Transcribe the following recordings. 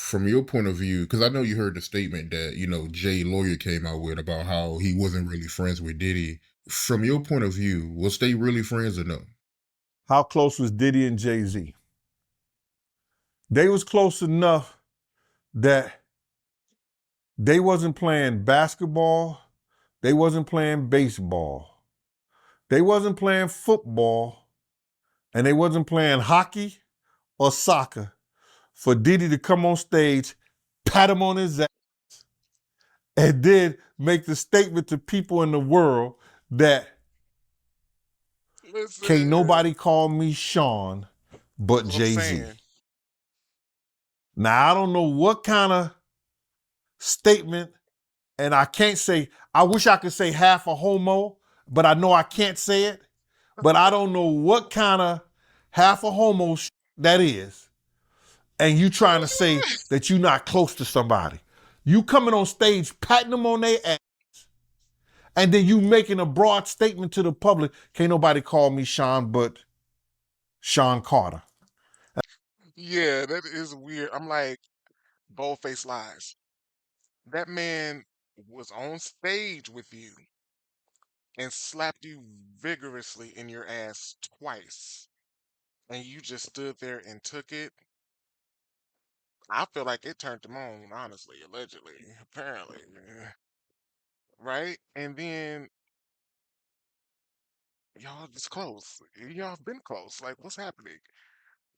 from your point of view, because I know you heard the statement that, Jay Lawyer came out with about how he wasn't really friends with Diddy. From your point of view, was they really friends or no? How close was Diddy and Jay-Z? They was close enough that they wasn't playing basketball, they wasn't playing baseball, they wasn't playing football, and they wasn't playing hockey or soccer for Diddy to come on stage, pat him on his ass, and then make the statement to people in the world that can't Listen, nobody call me Sean but that's what I'm Jay-Z. saying. Now, I don't know what kind of statement, and I can't say, I wish I could say half a homo, but I know I can't say it. But I don't know what kind of half a homo that is. And you trying to say that you're not close to somebody. You coming on stage, patting them on their ass, and then you making a broad statement to the public, can't nobody call me Sean but Sean Carter. Yeah, that is weird. I'm like, bold-faced lies. That man was on stage with you and slapped you vigorously in your ass twice, and you just stood there and took it. I feel like it turned him on, honestly, allegedly, apparently, right? And then y'all just close. Y'all have been close. Like, what's happening?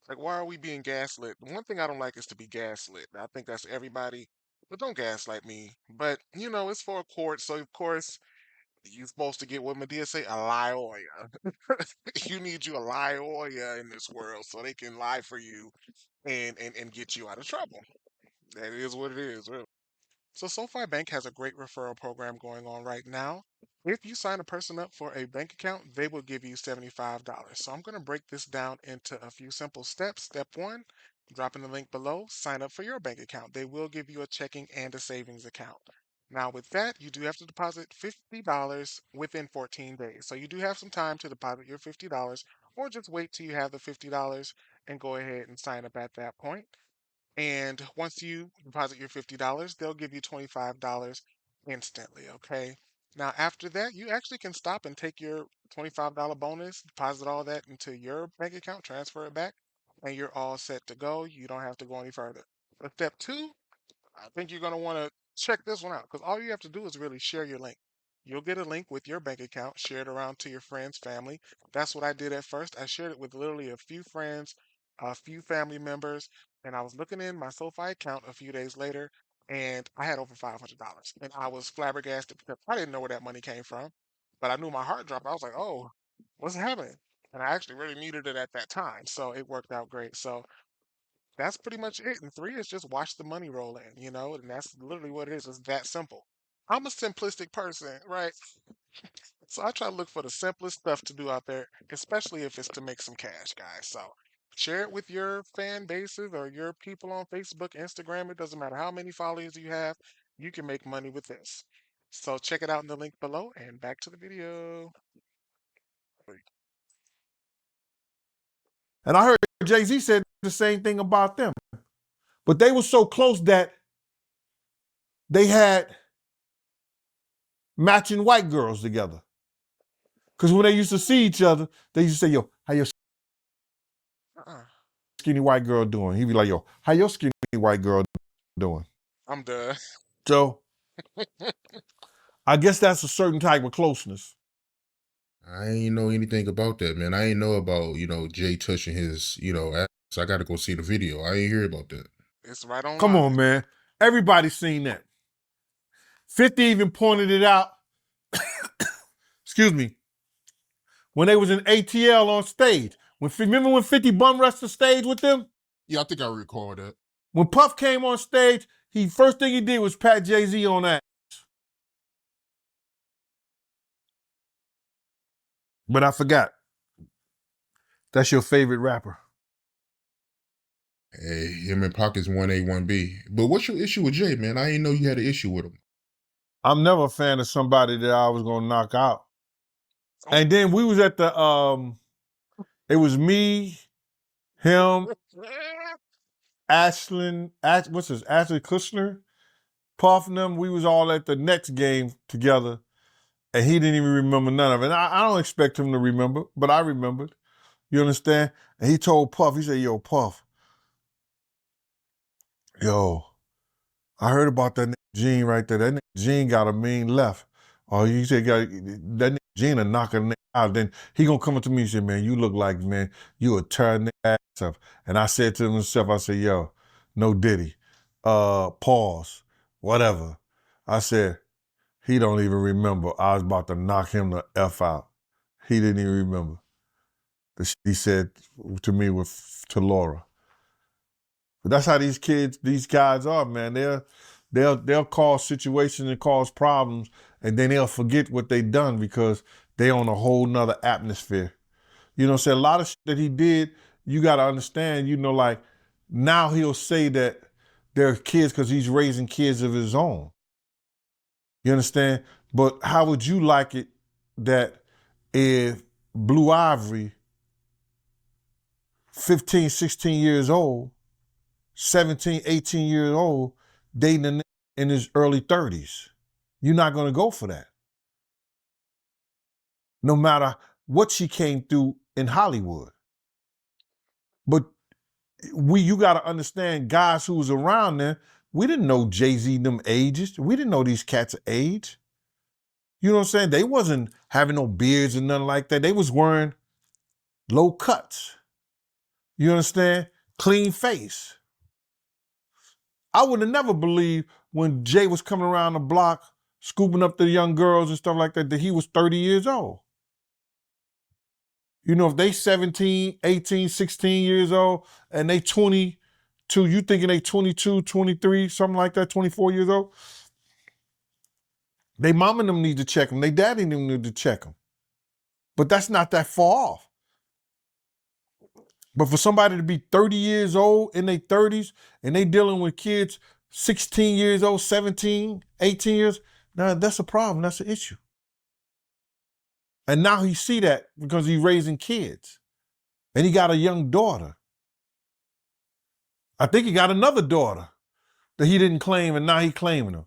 Like, why are we being gaslit? One thing I don't like is to be gaslit. I think that's everybody, but don't gaslight me. But it's for a court, so of course you're supposed to get what Medea say, a lawyer. You need you a lawyer in this world so they can lie for you and get you out of trouble. That is what it is, really. So SoFi Bank has a great referral program going on right now. If you sign a person up for a bank account, they will give you $75. So I'm going to break this down into a few simple steps. Step one, drop in the link below, sign up for your bank account. They will give you a checking and a savings account. Now, with that, you do have to deposit $50 within 14 days. So you do have some time to deposit your $50, or just wait till you have the $50 and go ahead and sign up at that point. And once you deposit your $50, they'll give you $25 instantly, okay? Now, after that, you actually can stop and take your $25 bonus, deposit all that into your bank account, transfer it back, and you're all set to go. You don't have to go any further. But step two, I think you're going to want to check this one out because all you have to do is really share your link. You'll get a link with your bank account, share it around to your friends, family. That's what I did at first. I shared it with literally a few friends, a few family members, and I was looking in my SoFi account a few days later, and I had over $500. And I was flabbergasted because I didn't know where that money came from, but I knew my heart dropped. I was like, oh, what's happening? And I actually really needed it at that time, so it worked out great. So that's pretty much it. And three is just watch the money roll in, and that's literally what it is. It's that simple. I'm a simplistic person, right? So I try to look for the simplest stuff to do out there, especially if it's to make some cash, guys. So share it with your fan bases or your people on Facebook, Instagram. It doesn't matter how many followers you have, you can make money with this. So check it out in the link below and back to the video. And I heard Jay-Z said the same thing about them. But they were so close that they had matching white girls together. Because when they used to see each other, they used to say, yo, how your Uh-uh. skinny white girl doing? He'd be like, yo, how your skinny white girl doing? I'm done. So I guess that's a certain type of closeness. I ain't know anything about that, man. I ain't know about, Jay touching his, ass. I got to go see the video. I ain't hear about that. It's right Come online. on, man. Everybody's seen that. 50 even pointed it out. Excuse me. When they was in ATL on stage. Remember when 50 bum rushed the stage with them? Yeah, I think I recall that. When Puff came on stage, first thing he did was pat Jay-Z on that. But I forgot. That's your favorite rapper. Hey, him and Pockets 1A, 1B. But what's your issue with Jay, man? I ain't know you had an issue with him. I'm never a fan of somebody that I was gonna knock out. Oh. And then we was at the it was me, him, what's this? Ashley Kushner, Puff and them. We was all at the next game together, and he didn't even remember none of it. And I don't expect him to remember, but I remembered. You understand? And he told Puff, he said, "Yo, Puff, yo, I heard about that nigga Gene right there. That nigga Gene got a mean left. Oh, you said that nigga Gene a knock a nigga out. Then he gonna come up to me and say, man, you look like, man, you a tear nigga ass up." And I said to himself, I said, yo, no Diddy. Pause. Whatever. I said, he don't even remember. I was about to knock him the F out. He didn't even remember. The shit he said to me to Laura. But that's how these guys are, man. They'll cause situations and cause problems, and then they'll forget what they done because they on a whole nother atmosphere. You know what I'm saying? A lot of shit that he did, you gotta understand, like now he'll say that they're kids because he's raising kids of his own. You understand? But how would you like it that if Blue Ivory, 15, 16 years old, 17, 18 years old, dating a nigga in his early 30s. You're not going to go for that. No matter what she came through in Hollywood. But you got to understand, guys who was around there, we didn't know Jay-Z them ages. We didn't know these cats' age. You know what I'm saying? They wasn't having no beards and nothing like that. They was wearing low cuts. You understand? Clean face. I would have never believed when Jay was coming around the block, scooping up the young girls and stuff like that he was 30 years old. You know, if they 17, 18, 16 years old and they 22, you thinking they 22, 23, something like that, 24 years old, they mom and them need to check them. They daddy and them need to check them. But that's not that far off. But for somebody to be 30 years old in their 30s and they dealing with kids 16 years old, 17, 18 years, now that's a problem. That's an issue. And now he see that because he's raising kids. And he got a young daughter. I think he got another daughter that he didn't claim and now he claiming her.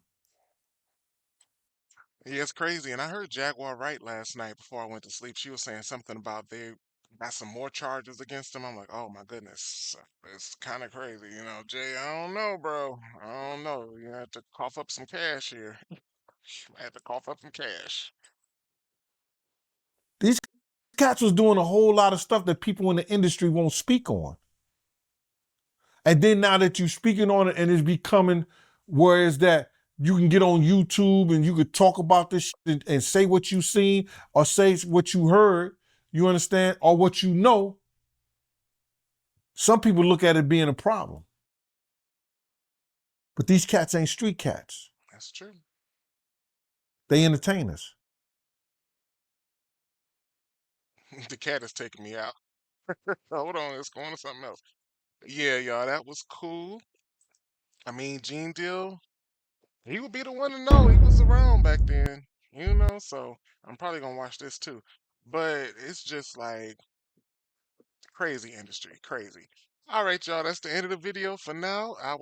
Yeah, it's crazy. And I heard Jaguar Wright last night before I went to sleep. She was saying something about they got some more charges against him. I'm like, oh my goodness. It's kind of crazy. You know, Jay, I don't know, bro. I don't know. You have to cough up some cash here. I had to cough up some cash. These cats was doing a whole lot of stuff that people in the industry won't speak on. And then now that you're speaking on it and it's becoming where is that you can get on YouTube and you could talk about this shit and say what you seen or say what you heard, you understand, or what you know. Some people look at it being a problem. But these cats ain't street cats. That's true. They entertainers. The cat is taking me out. Hold on, it's going to something else. Yeah, y'all, that was cool. I mean, Gene Deal, he would be the one to know. He was around back then, so I'm probably gonna watch this too. But it's just like crazy industry, crazy. All right, y'all, that's the end of the video for now. I will